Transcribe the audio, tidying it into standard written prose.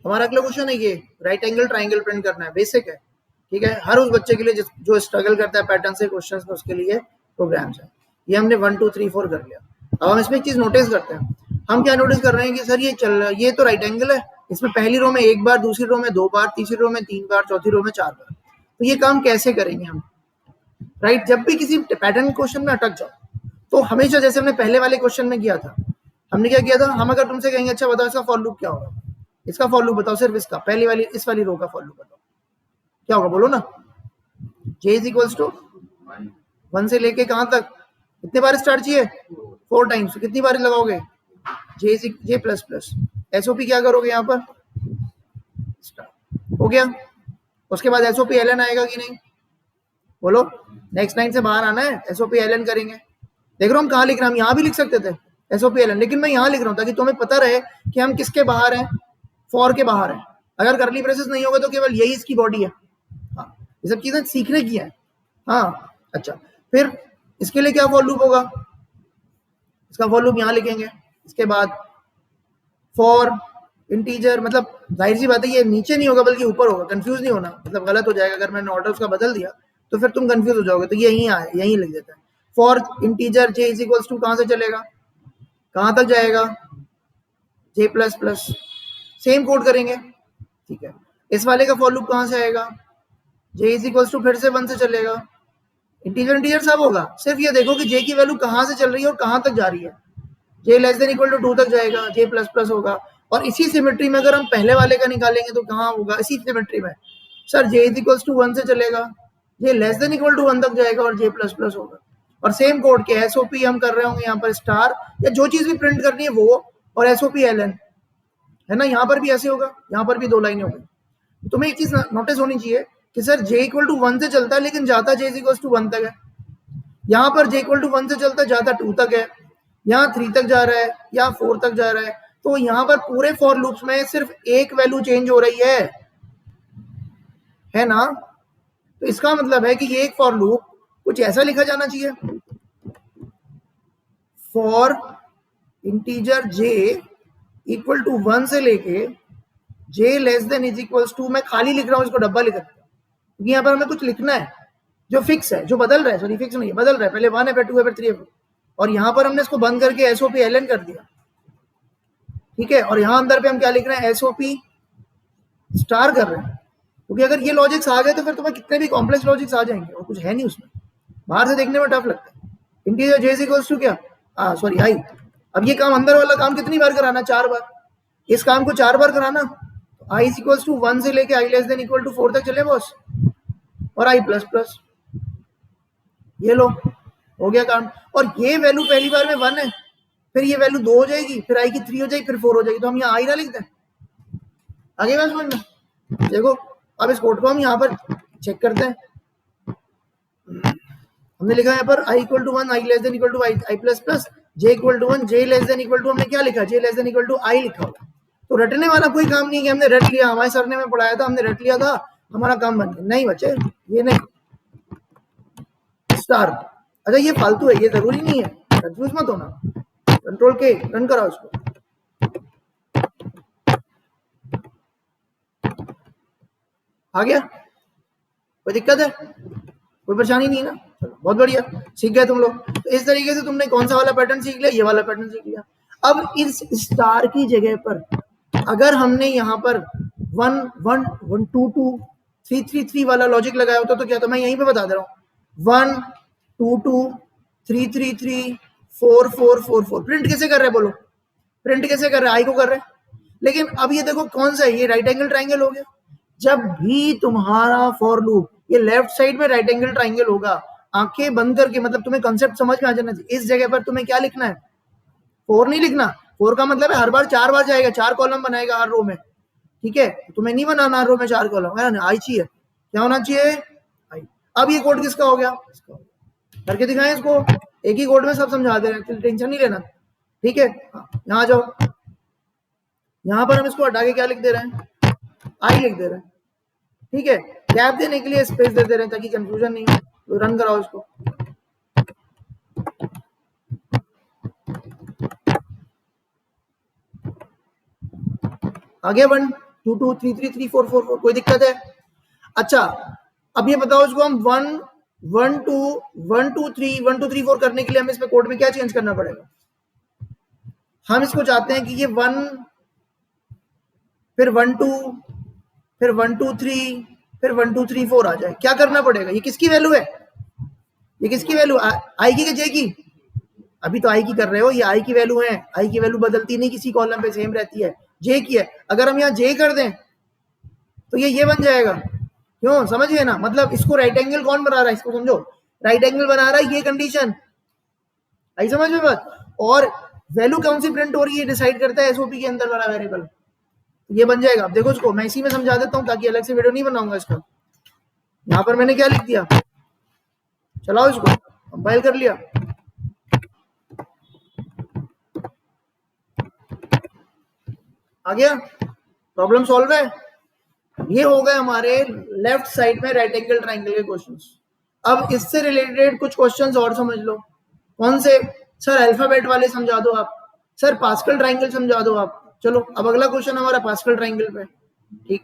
हमारा अगला क्वेश्चन है ये, राइट एंगल ट्राइंगल प्रिंट करना है, बेसिक है, ठीक है, हर उस बच्चे के लिए जो स्ट्रगल करता है पैटर्न से क्वेश्चंस में, उसके लिए प्रोग्राम्स है। ये हमने 1 2 3 4 कर लिया। अब हम इसमें एक चीज नोटिस करते हैं, हम क्या नोटिस कर रहे हैं कि सर ये चल रहा है, ये तो राइट एंगल है, इसमें पहली रो में 1 बार, दूसरी रो में 2 बार, तीसरी रो में 3 बार, चौथी रो में 4 बार। तो ये काम कैसे करेंगे हम, राइट? जब भी किसी पैटर्न क्वेश्चन में अटक जाओ तो हमेशा, जैसे हमने पहले वाले क्वेश्चन में किया था, हमने क्या किया था, हम अगर तुमसे कहेंगे अच्छा बताओ इसका फॉर लूप क्या होगा, इसका फॉर लूप बताओ, सिर्फ इसका, पहली वाली इस वाली रो का फॉर लूप बताओ, क्या होगा बोलो ना। j इज इक्वल्स टू 1 से लेके कहां तक, कितने बार स्टार चाहिए, 4 टाइम्स, कितनी बार लगाओगे, j प्लस प्लस, एसओपी क्या करोगे यहाँ पर, स्टार, हो गया। उसके बाद एसओपी एलएन आएगा कि नहीं, बोलो। नेक्स्ट लाइन से बाहर आना है, एसओपी एलएन करेंगे। देख रहे हो हम कहाँ लिख रहे हैं, हम यहाँ भी लिख सकते थे एसओपी एलएन, लेकिन मैं यहाँ लिख रहा हूँ ताकि तुम्हें पता रहे कि हम किसके बाहर हैं, फॉर के बाहर हैं। अगर करली ब्रेसेस नहीं होगा तो केवल यही इसकी बॉडी है। हाँ, ये सब चीजें सीखने की है। हाँ अच्छा, फिर इसके लिए क्या फॉर लूप होगा, इसका फॉर लूप यहाँ लिखेंगे। इसके बाद फॉर इंटीजर, मतलब जाहिर सी बात है ये नीचे नहीं होगा बल्कि ऊपर होगा, कंफ्यूज नहीं होना, मतलब गलत हो जाएगा अगर मैंने ऑर्डर उसका बदल दिया तो फिर तुम कंफ्यूज हो जाओगे, तो ये यहीं आए, यहीं लिख देता है। For integer j is equals to कहां से चलेगा, कहां तक जाएगा, j plus plus, same code करेंगे, ठीक है। इस वाले का फॉर लूप कहां से आएगा, j इज इक्वल्स टू फिर से 1 से चलेगा, इंटीजर इंटीजर सब होगा, सिर्फ ये देखो कि j की वैल्यू कहां से चल रही है और कहां तक जा रही है। j less than equal to 2 तक जाएगा, j प्लस प्लस होगा। और इसी सिमेट्री में अगर हम पहले वाले का निकालेंगे तो कहां होगा, इसी सिमेट्री में, sir j is equals to 1 से चलेगा, j less than equal to 1 तक जाएगा और j प्लस प्लस होगा। और सेम कोड के एसओपी हम कर रहे होंगे यहाँ पर स्टार, या जो चीज भी प्रिंट करनी है वो, और एसओपी एलएन, है ना। यहाँ पर भी ऐसे होगा, यहाँ पर भी 2 लाइनें होगी। तुम्हें एक चीज नोटिस होनी चाहिए कि सर j इक्वल टू 1 से चलता है लेकिन जाता j इक्वल टू 1 तक है, यहाँ पर j इक्वल टू 1 से चलता है जाता 2 तक है, यहाँ 3 तक जा रहा है, यहाँ 4 तक जा रहा है। तो यहाँ पर पूरे फॉर लूप्स में सिर्फ एक वैल्यू चेंज हो रही है ना। तो इसका मतलब है कि ये एक फॉर लूप कुछ ऐसा लिखा जाना चाहिए, for integer j equal to 1 से लेके j less than is equals to, मैं खाली लिख रहा हूँ, इसको डब्बा लिख रहा हूँ क्योंकि यहाँ पर हमें कुछ लिखना है जो फिक्स है, जो बदल रहा है, सॉरी फिक्स नहीं है, बदल रहा है, पहले 1 है फिर 2 है फिर 3 है, और यहाँ पर हमने इसको बंद करके एसओपी एलएन कर दिया, ठीक है। और यहाँ अंदर पे हम क्या लिख रहे हैं, एसओपी स्टार कर रहे हैं, क्योंकि अगर ये लॉजिक्स आ गए तो फिर तुम्हें कितने भी कॉम्प्लेक्स लॉजिक्स आ जाएंगे और कुछ है नहीं उसमें, बाहर से देखने में टफ लगता है। इंटीजर j इक्वल्स टू क्या, सॉरी आई। अब ये काम अंदर वाला काम कितनी बार कराना, 4 बार। इस काम को 4 बार कराना, तो आई इक्वल्स टू 1 से लेके आई लेस देन इक्वल टू 4 तक चले बॉस, और आई प्लस प्लस, ये लो हो गया काम। और ये वैल्यू पहली बार में 1 है, फिर ये वैल्यू 2 हो जाएगी, फिर आई की 3 हो जाएगी, फिर 4 हो जाएगी, तो हम यहाँ आई ना लिखते हैं। आगे बात समझ में, देखो अब इस कोड को हम यहाँ पर चेक करते हैं। हमने लिखा है यहाँ पर I equal to 1, I less than equal to I plus plus, J equal to 1, J less than equal to, हमने क्या लिखा, J less than equal to I लिखा होगा। तो रटने वाला कोई काम नहीं है कि हमने रट लिया, हमारे सर ने में पढ़ाया था, हमने रट लिया था, हमारा काम बन गया, नहीं बच्चे, ये नहीं। स्टार, अच्छा ये फालतू है, ये जरूरी नहीं है, कंफ्यूज मत होना। कंट्रोल के रन कराओ इसको, आ गया, कोई दिक्कत है, कोई परेशानी नहीं है ना, चलो बहुत बढ़िया, सीख गए तुम लोग। तो इस तरीके से तुमने कौन सा वाला पैटर्न सीख लिया, ये वाला पैटर्न सीख लिया। अब इस स्टार की जगह पर अगर हमने यहाँ पर 1 1 1 2 2 3 3 3 वाला लॉजिक लगाया होता तो क्या, तो मैं यहीं पे बता दे रहा हूँ, 1 2 2 3 3 3 4 4 4 4, प्रिंट कैसे कर रहे हैं बोलो, प्रिंट कैसे कर रहे हैं, आई को कर रहे हैं। लेकिन अब ये देखो कौन सा है, ये राइट एंगल ट्राइंगल हो गया। जब भी तुम्हारा फॉर लूप ये लेफ्ट साइड में राइट एंगल ट्राइंगल होगा, आंखें बंद करके, मतलब तुम्हें कंसेप्ट समझ में आ जाना चाहिए, इस जगह पर तुम्हें क्या लिखना है, 4 नहीं लिखना। 4 का मतलब है हर बार 4 बार जाएगा, 4 कॉलम बनाएगा हर रो में, ठीक है। तुम्हें नहीं बनाना हर रो में 4 कॉलम, है ना, आई चाहिए, क्या होना चाहिए, आई। अब ये कोड किसका हो गया, करके दिखाएं इसको, एक ही कोड में सब समझा दे रहे हैं, टेंशन नहीं लेना, ठीक है। यहाँ जाओ, यहाँ पर हम इसको हटा के क्या लिख दे रहे हैं, आई लिख दे रहे हैं, ठीक है। गैप देने के लिए स्पेस दे रहे हैं ताकि कंफ्यूजन नहीं हो। तो रन कराओ इसको, आ गया बन, 2 2 3 3 3 4 4 4, कोई दिक्कत है? अच्छा, अब ये बताओ इसको हम 1 1 2 1 2 3 1 2 3 4 करने के लिए हमें इसमें कोड में क्या चेंज करना पड़ेगा? हम इसको चाहते हैं कि ये 1 फिर 1 2 फिर 1 2 3 फिर 1 2 3 4 आ जाए। क्या करना पड़ेगा? ये किसकी वैल्यू है? ये किसकी वैल्यू? आई की जे की? अभी तो आई की कर रहे हो, ये आई की वैल्यू है। आई की वैल्यू बदलती नहीं, किसी कॉलम पे सेम रहती है। जे की है, अगर हम यहाँ जे कर दें तो ये बन जाएगा। क्यों? समझिए ना, मतलब इसको राइट एंगल कौन बना रहा है, इसको समझो। राइट एंगल बना रहा है ये कंडीशन। आई समझ में बात? और वैल्यू कौन सी प्रिंट हो रही है डिसाइड करता है एसओपी के अंदर वाला वेरिएबल। ये बन जाएगा। अब देखो इसको मैं इसी में समझा देता हूँ ताकि अलग से वीडियो नहीं बनाऊंगा इसका। यहाँ पर मैंने क्या लिख दिया, चलाओ इसको, कंपाइल कर लिया। आ गया? प्रॉब्लम सॉल्व है। ये हो गए हमारे लेफ्ट साइड में राइट एंगल ट्राइंगल के क्वेश्चंस। अब इससे रिलेटेड कुछ क्वेश्चंस और समझ लो। कौन से? सर अल्फाबेट वाले समझा दो आप, सर पास्कल ट्राइंगल समझा दो आप। चलो अब अगला क्वेश्चन हमारा पास्कल ट्राइंगल पे। ठीक,